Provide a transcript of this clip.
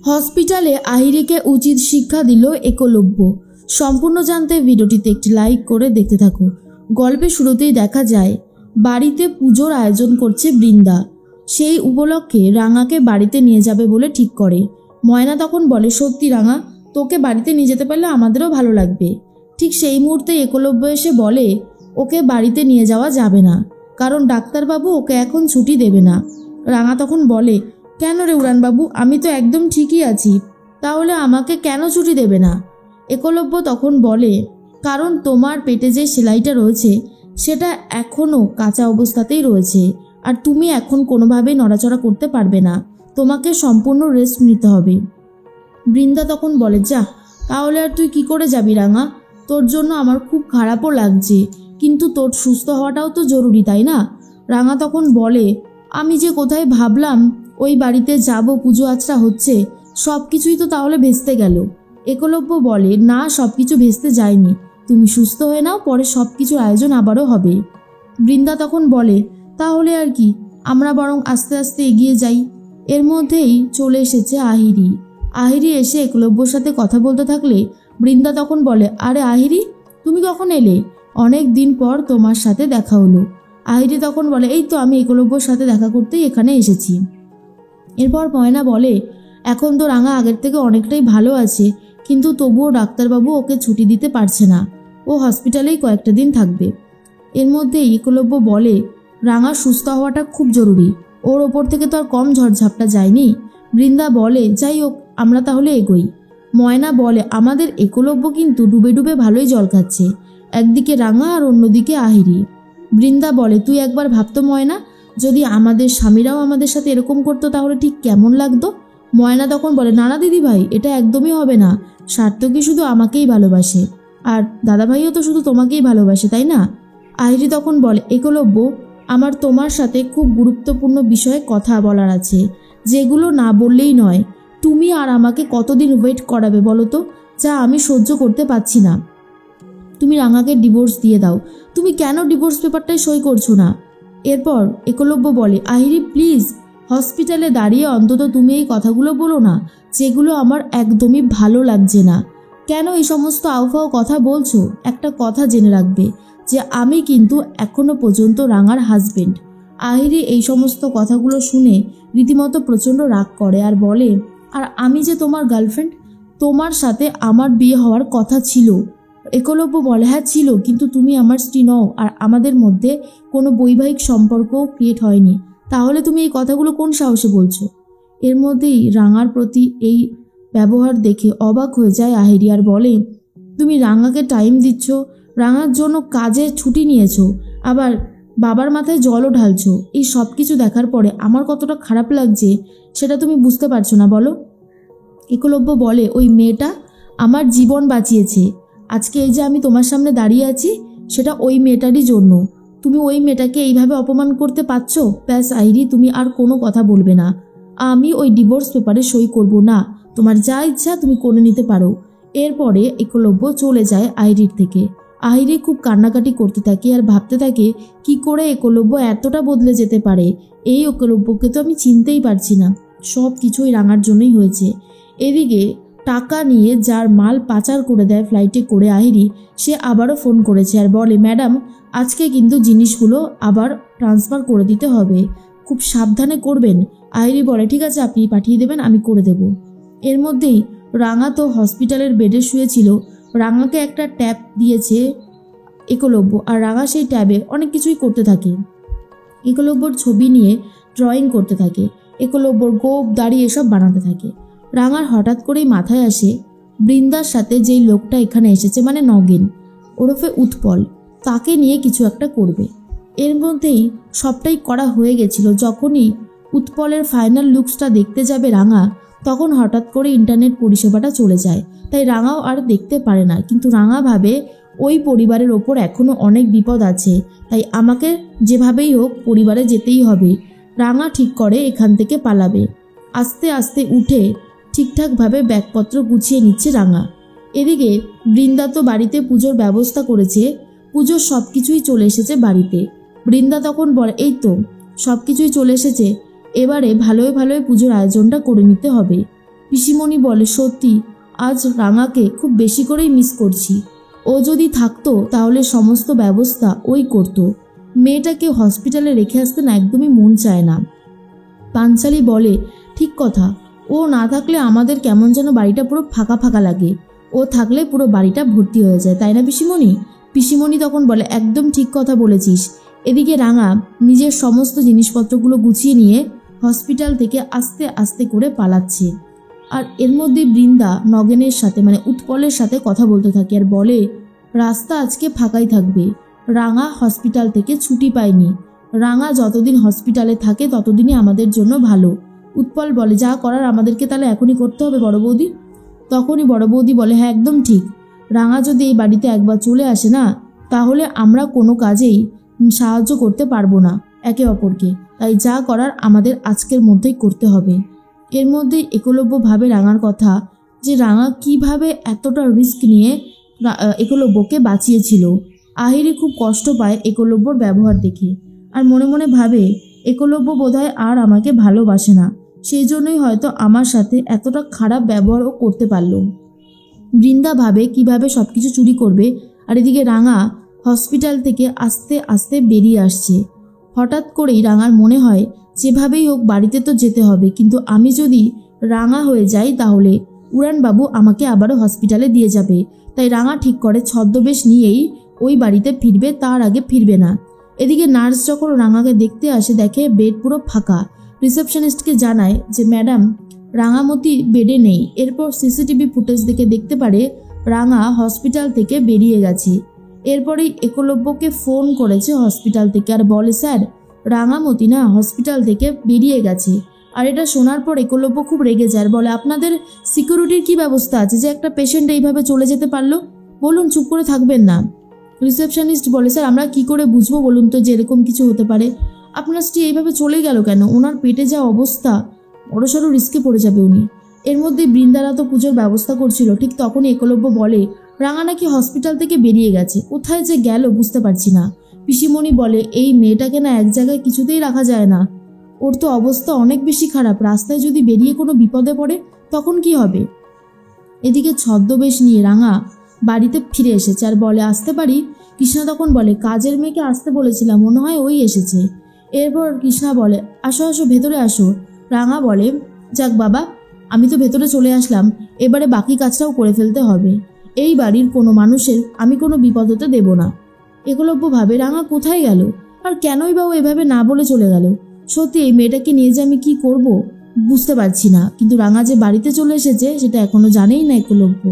হসপিটালে আহিরিকে উচিত শিক্ষা দিল একলব্য। সম্পূর্ণ জানতে ভিডিওটিতে একটি লাইক করে দেখতে থাকো। গল্পের শুরুতেই দেখা যায় বাড়িতে পুজোর আয়োজন করছে বৃন্দা। সেই উপলক্ষে রাঙাকে বাড়িতে নিয়ে যাবে বলে ঠিক করে। ময়না তখন বলে, সত্যি রাঙা, তোকে বাড়িতে নিয়ে যেতে পারলে আমাদেরও ভালো লাগবে। ঠিক সেই মুহূর্তে একলব্য এসে বলে, ওকে বাড়িতে নিয়ে যাওয়া যাবে না, কারণ ডাক্তারবাবু ওকে এখন ছুটি দেবে না। রাঙা তখন বলে, কেন রে উড়ানবাবু, আমি তো একদম ঠিকই আছি, তাহলে আমাকে কেন ছুটি দেবে না? একলব্য তখন বলে, কারণ তোমার পেটে যে সেলাইটা রয়েছে সেটা এখনও কাঁচা অবস্থাতেই রয়েছে, আর তুমি এখন কোনোভাবেই নড়াচড়া করতে পারবে না, তোমাকে সম্পূর্ণ রেস্ট নিতে হবে। বৃন্দা তখন বলে, যা, তাহলে আর তুই কি করে যাবি রাঙা? তোর জন্য আমার খুব খারাপও লাগছে, কিন্তু তোর সুস্থ হওয়াটাও তো জরুরি, তাই না? রাঙা তখন বলে, আমি যে কোথায় ভাবলাম ওই বাড়িতে যাব, পুজো আচরা হচ্ছে, সব কিছুই তো তাহলে ভেস্তে গেল। একলব্য বলে, না, সব কিছু ভেস্তে যায়নি, তুমি সুস্থ হয়ে নাও, পরে সব কিছুর আয়োজন আবারও হবে। বৃন্দা তখন বলে, তাহলে আর কি, আমরা বরং আস্তে আস্তে এগিয়ে যাই। এর মধ্যেই চলে এসেছে আহিরি। আহিরি এসে একলব্যর সাথে কথা বলতে থাকলে বৃন্দা তখন বলে, আরে আহিরি, তুমি কখন এলে? অনেক দিন পর তোমার সাথে দেখা হলো। আহিরি তখন বলে, এই তো আমি একলব্যর সাথে দেখা করতেই এখানে এসেছি। এরপর ময়না বলে, এখন তো রাঙা আগের থেকে অনেকটাই ভালো আছে, কিন্তু তবুও ডাক্তারবাবু ওকে ছুটি দিতে পারছে না, ও হসপিটালেই কয়েকটা দিন থাকবে। এর মধ্যে একলব্য বলে, রাঙা সুস্থ হওয়াটা খুব জরুরি, ওর ওপর থেকে তো আর কম ঝড়ঝাপটা যায়নি। বৃন্দা বলে, যাই হোক, আমরা তাহলে এগোই। ময়না বলে, আমাদের একলব্য কিন্তু ডুবে ডুবে ভালোই জল খাচ্ছে, একদিকে রাঙা আর অন্যদিকে আহিরি। বৃন্দা বলে, তুই একবার ভাবতো ময়না, যদি আমাদের স্বামীরাও আমাদের সাথে এরকম করতো তাহলে ঠিক কেমন লাগতো? ময়না তখন বলে, না না দিদি ভাই, এটা একদমই হবে না, সার্থকী শুধু আমাকেই ভালোবাসে, আর দাদাভাইও তো শুধু তোমাকেই ভালোবাসে, তাই না? আহিরি তখন বলে, একলব্য, আমার তোমার সাথে খুব গুরুত্বপূর্ণ বিষয়ে কথা বলার আছে, যেগুলো না বললেই নয়। তুমি আর আমাকে কতদিন ওয়েট করাবে বলো তো, যা আমি সহ্য করতে পারছি না। তুমি রাঙাকে ডিভোর্স দিয়ে দাও। তুমি কেন ডিভোর্স পেপারটায় সই করছো না? এরপর একলব্য বলে, আহিরি প্লিজ, হসপিটালে দাঁড়িয়ে অন্তত তুমি এই কথাগুলো বলো না, যেগুলো আমার একদমই ভালো লাগছে না। কেন এই সমস্ত আউফাও কথা বলছো? একটা কথা জেনে রাখবে যে আমি কিন্তু এখনো পর্যন্ত রাঙার হাজবেন্ড। আহিরি এই সমস্ত কথাগুলো শুনে রীতিমতো প্রচণ্ড রাগ করে আর বলে, আর আমি যে তোমার গার্লফ্রেন্ড, তোমার সাথে আমার বিয়ে হওয়ার কথা ছিল। একলব্য বলে, হ্যাঁ ছিল, কিন্তু তুমি আমার স্ত্রী নও, আর আমাদের মধ্যে কোনো বৈবাহিক সম্পর্কও ক্রিয়েট হয়নি, তাহলে তুমি এই কথাগুলো কোন সাহসে বলছো? এর মধ্যেই রাঙার প্রতি এই ব্যবহার দেখে অবাক হয়ে যায় আহিরি আর বলে, তুমি রাঙাকে টাইম দিচ্ছ, রাঙার জন্য কাজে ছুটি নিয়েছো, আবার বাবার মাথায় জলও ঢালছো, এই সব কিছু দেখার পরে আমার কতটা খারাপ লাগছে সেটা তুমি বুঝতে পারছো না বলো? একলব্য বলে, ওই মেয়েটা আমার জীবন বাঁচিয়েছে, আজকে এই যে আমি তোমার সামনে দাঁড়িয়ে আছি সেটা ওই মেয়েটারই জন্য। তুমি ওই মেয়েটাকে এইভাবে অপমান করতে পারছো? ব্যাস আহিরি, তুমি আর কোনো কথা বলবে না, আমি ওই ডিভোর্স পেপারে সই করব না, তোমার যা ইচ্ছা তুমি করে নিতে পারো। এরপরে একলব্য চলে যায় আহিরির থেকে। আহিরি খুব কান্নাকাটি করতে থাকে আর ভাবতে থাকে, কি করে একলব্য এতটা বদলে যেতে পারে, এই একলব্যকে তো আমি চিনতেই পারছি না, সব কিছুই রাঙার জন্যই হয়েছে। এদিকে টাকা নিয়ে যার মাল পাচার করে দেয় ফ্লাইটে করে আহিরি, সে আবারও ফোন করেছে আর বলে, ম্যাডাম, আজকে কিন্তু জিনিসগুলো আবার ট্রান্সফার করে দিতে হবে, খুব সাবধানে করবেন। আহিরি বলে, ঠিক আছে, আপনি পাঠিয়ে দেবেন, আমি করে দেব। এর মধ্যেই রাঙা তো হসপিটালের বেডে শুয়েছিল, রাঙাকে একটা ট্যাব দিয়েছে একলব্য, আর রাঙা সেই ট্যাবে অনেক কিছুই করতে থাকে। একলব্যর ছবি নিয়ে ড্রয়িং করতে থাকে, একলব্যর গোপ দাড়ি এসব বানাতে থাকে। রাঙার হঠাৎ করেই মাথায় আসে, বৃন্দার সাথে যেই লোকটা এখানে এসেছে, মানে নগেন ওরফে উৎপল, তাকে নিয়ে কিছু একটা করবে। এর মধ্যেই সবটাই করা হয়ে গেছিল। যখনই উৎপলের ফাইনাল লুকসটা দেখতে যাবে রাঙা, তখন হঠাৎ করে ইন্টারনেট পরিষেবাটা চলে যায়, তাই রাঙাও আর দেখতে পারে না। কিন্তু রাঙা ভাবে, ওই পরিবারের ওপর এখনও অনেক বিপদ আছে, তাই আমাকে যেভাবেই হোক পরিবারে যেতেই হবে। রাঙা ঠিক করে এখান থেকে পালাবে। আস্তে আস্তে উঠে ঠিকঠাকভাবে ব্যাগপত্র গুছিয়ে নিচ্ছে রাঙা। এদিকে বৃন্দা তো বাড়িতে পুজোর ব্যবস্থা করেছে, পুজোর সব কিছুই চলে এসেছে বাড়িতে। বৃন্দা তখন বলে, এই তো সব কিছুই চলে এসেছে, এবারে ভালোই ভালোই পুজোর আয়োজনটা করে নিতে হবে। পিসিমণি বলে, সত্যি আজ রাঙাকে খুব বেশি করেই মিস করছি। ও যদি থাকতো তাহলে সমস্ত ব্যবস্থা ওই করতো। মেয়েটাকে হসপিটালে রেখে আসতে না একদমই মন চায় না। পাঞ্চালি বলে, ঠিক কথা, ও না থাকলে আমাদের কেমন যেন বাড়িটা পুরো ফাঁকা ফাঁকা লাগে। ও থাকলে পুরো বাড়িটা ভর্তি হয়ে যায়, তাই না পিসিমণি? পিসিমণি তখন বলে, একদম ঠিক কথা বলেছিস। এদিকে রাঙা নিজের সমস্ত জিনিসপত্রগুলো গুছিয়ে নিয়ে হসপিটাল থেকে আস্তে আস্তে করে পালাচ্ছে। আর এর মধ্যে বৃন্দা নগেনের সাথে মানে উৎপলের সাথে কথা বলতে থাকে আর বলে, রাস্তা আজকে ফাঁকাই থাকবে। রাঙা হসপিটাল থেকে ছুটি পায়নি। রাঙা যতদিন হসপিটালে থাকে ততদিনই আমাদের জন্য ভালো। উৎপল বলে, যা করার আমাদেরকে তাহলে এখনই করতে হবে বড় বৌদি। তখনই বড় বৌদি বলে, হ্যাঁ একদম ঠিক। রাঙা যদি এই বাড়িতে একবার চলে আসে না, তাহলে আমরা কোনো কাজেই সাহায্য করতে পারবো না একে অপরকে। তাই যা করার আমাদের আজকের মধ্যেই করতে হবে। এর মধ্যেই একলব্য ভাবে রাঙার কথা, যে রাঙা কিভাবে এতটা রিস্ক নিয়ে একলব্যকে বাঁচিয়েছিল। আহিরি খুব কষ্ট পায় একলব্যর ব্যবহার দেখে, আর মনে মনে ভাবে, একলব্য বোধহয় আর আমাকে ভালোবাসে না, সেই জন্যই হয়তো আমার সাথে এতটা খারাপ ব্যবহারও করতে পারল। বৃন্দা ভাবে কিভাবে সবকিছু চুরি করবে, আর এদিকে রাঙা হসপিটাল থেকে আস্তে আস্তে বেরিয়ে আসছে। হঠাৎ করেই রাঙার মনে হয়, যেভাবেই হোক বাড়িতে তো যেতে হবে, কিন্তু আমি যদি রাঙা হয়ে যাই তাহলে উড়ানবাবু আমাকে আবারও হসপিটালে দিয়ে যাবে। তাই রাঙা ঠিক করে ছদ্মবেশ নিয়েই ওই বাড়িতে ফিরবে, তার আগে ফিরবে না। এদিকে নার্স যখন রাঙাকে দেখতে আসে, দেখে বেড পুরো ফাঁকা। রিসেপশনিস্টকে জানায় যে ম্যাডাম রাঙামতি বেডে নেই। এরপর সিসিটিভি ফুটেজ দেখে দেখতে পারে রাঙা হসপিটাল থেকে বেরিয়ে গেছে। এরপরেই একলব্যকে ফোন করেছে হসপিটাল থেকে আর বলে, স্যার রাঙামতি না হসপিটাল থেকে বেরিয়ে গেছে। আর এটা শোনার পর একলব্য খুব রেগে যায় আর বলে, আপনাদের সিকিউরিটির কি ব্যবস্থা আছে যে একটা পেশেন্ট এইভাবে চলে যেতে পারলো? বলুন, চুপ করে থাকবেন না। রিসেপশনিস্ট বলে, স্যার আমরা কি করে বুঝবো বলুন তো যে এরকম কিছু হতে পারে? আপনার স্ত্রী এইভাবে চলে গেল কেন? ওনার পেটে যা অবস্থা, বড়সড় রিস্কে পড়ে যাবে উনি। এর মধ্যে বৃন্দারা তো পুজোর ব্যবস্থা করছিল। ঠিক তখনই একলব্য বলে, রাঙা নাকি হসপিটাল থেকে বেরিয়ে গেছে, কোথায় যে গেল বুঝতে পারছি না। পিসিমণি বলে, এই মেয়েটাকে না এক জায়গায় কিছুতেই রাখা যায় না, ওর তো অবস্থা অনেক বেশি খারাপ। রাস্তায় যদি বেরিয়ে কোনো বিপদে পড়ে তখন কি হবে? এদিকে ছদ্মবেশ নিয়ে রাঙা বাড়িতে ফিরে এসেছে আর বলে, আসতে পারি? কৃষ্ণা তখন বলে, কাজের মেয়েকে আসতে বলেছিলাম, মনে হয় ওই এসেছে। এরপর কৃষ্ণা বলে, আসো আসো ভেতরে আসো। রাঙা বলে, যাক বাবা, আমি তো ভেতরে চলে আসলাম, এবারে বাকি কাজটাও করে ফেলতে হবে। এই বাড়ির কোনো মানুষের আমি কোনো বিপদ হতে দেব না। একলব্য ভাবে, রাঙা কোথায় গেল আর কেনই বা ও এভাবে না বলে চলে গেল? সত্যি এই মেয়েটাকে নিয়ে যে আমি কি করব বুঝতে পারছি না। কিন্তু রাঙা যে বাড়িতে চলে এসেছে সেটা এখনো জানেই না একলব্য।